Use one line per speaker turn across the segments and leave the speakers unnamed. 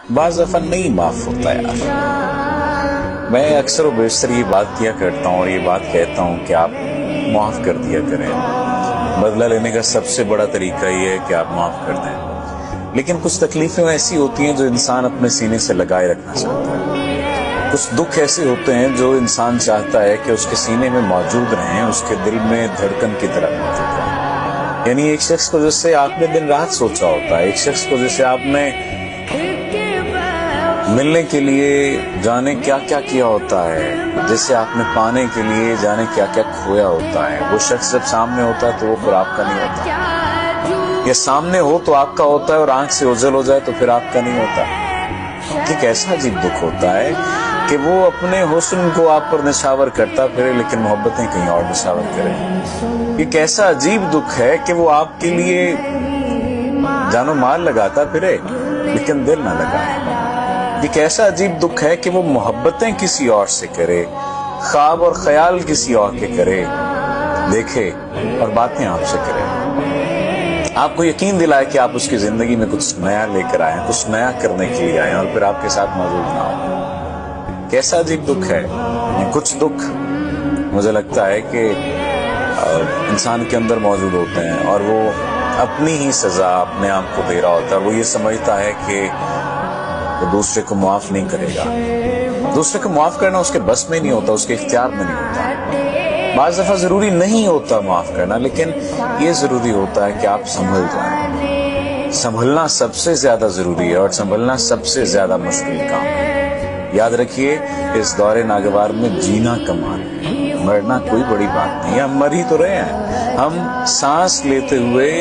बाज़ दफ़ा नहीं माफ होता यार। मैं अक्सर व बेशतर ये बात किया करता हूँ और ये बात कहता हूँ कि आप माफ कर दिया करें। बदला लेने का सबसे बड़ा तरीका ये है कि आप माफ कर दें। लेकिन कुछ तकलीफें ऐसी होती हैं जो इंसान अपने सीने से लगाए रखना चाहता है। कुछ दुख ऐसे होते हैं जो इंसान चाहता है कि उसके सीने में मौजूद रहें, उसके दिल में धड़कन की तरह मौजूद रहें। यानी एक शख्स को जैसे आपने दिन रात सोचा होता है, एक शख्स को जैसे आपने मिलने के लिए जाने क्या क्या किया होता है, जैसे आपने पाने के लिए जाने क्या क्या खोया होता है। वो शख्स जब सामने होता है तो वो फिर आपका नहीं होता, या सामने हो तो आपका होता है और आंख से ओझल हो जाए तो फिर आपका नहीं होता। एक ऐसा अजीब दुख होता है कि वो अपने हुस्न को आप पर निछावर करता फिरे लेकिन मोहब्बतें कहीं और निछावर करें। एक ऐसा अजीब दुख है कि वो आपके लिए जानो माल लगाता फिरे लेकिन दिल ना लगाए। एक ऐसा अजीब दुख है कि वो मोहब्बतें किसी और से करे, ख्वाब और ख्याल किसी और के करे, देखे और बातें आपसे करे, आपको यकीन दिलाए कि आप उसकी जिंदगी में कुछ नया लेकर आए, कुछ नया करने के लिए आए और फिर आपके साथ मौजूद ना हो। कैसा अजीब दुख है। कुछ दुख मुझे लगता है कि इंसान के अंदर मौजूद होते हैं और वो अपनी ही सजा अपने आप को दे रहा होता है। वो ये समझता है कि वो दूसरे को माफ नहीं करेगा। दूसरे को माफ करना उसके बस में नहीं होता, उसके इख्तियार में नहीं होता। बाज़ दफा जरूरी नहीं होता माफ करना, लेकिन ये जरूरी होता है कि आप संभल जाएं। संभलना सबसे ज्यादा जरूरी है और संभलना सबसे ज्यादा मुश्किल काम है। याद रखिए, इस दौरे नागवार में जीना कमाल है, मरना कोई बड़ी बात नहीं। हम मर ही तो रहे हैं। हम सांस लेते हुए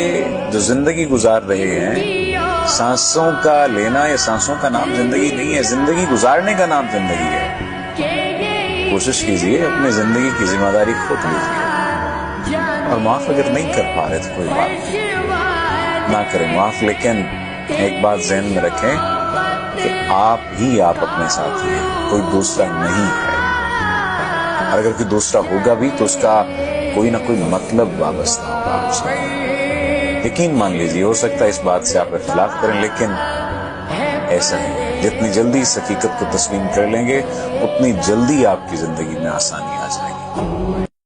जो जिंदगी गुजार रहे हैं, सांसों का लेना या सांसों का नाम जिंदगी नहीं है, जिंदगी गुजारने का नाम जिंदगी है। कोशिश कीजिए, अपनी जिंदगी की जिम्मेदारी खुद लीजिए और माफ अगर नहीं कर पा रहे तो कोई बात नहीं, ना करें माफ। लेकिन एक बात ज़हन में रखें कि आप ही आप अपने साथ हैं, कोई दूसरा नहीं है। और अगर कोई दूसरा होगा भी तो उसका कोई ना कोई मतलब वाबस्ता होगा आपसे। यकीन मान लीजिए, हो सकता है इस बात से आप इख्तिलाफ करें, लेकिन ऐसा है। जितनी जल्दी इस हकीकत को तस्लीम कर लेंगे उतनी जल्दी आपकी जिंदगी में आसानी आ जाएगी।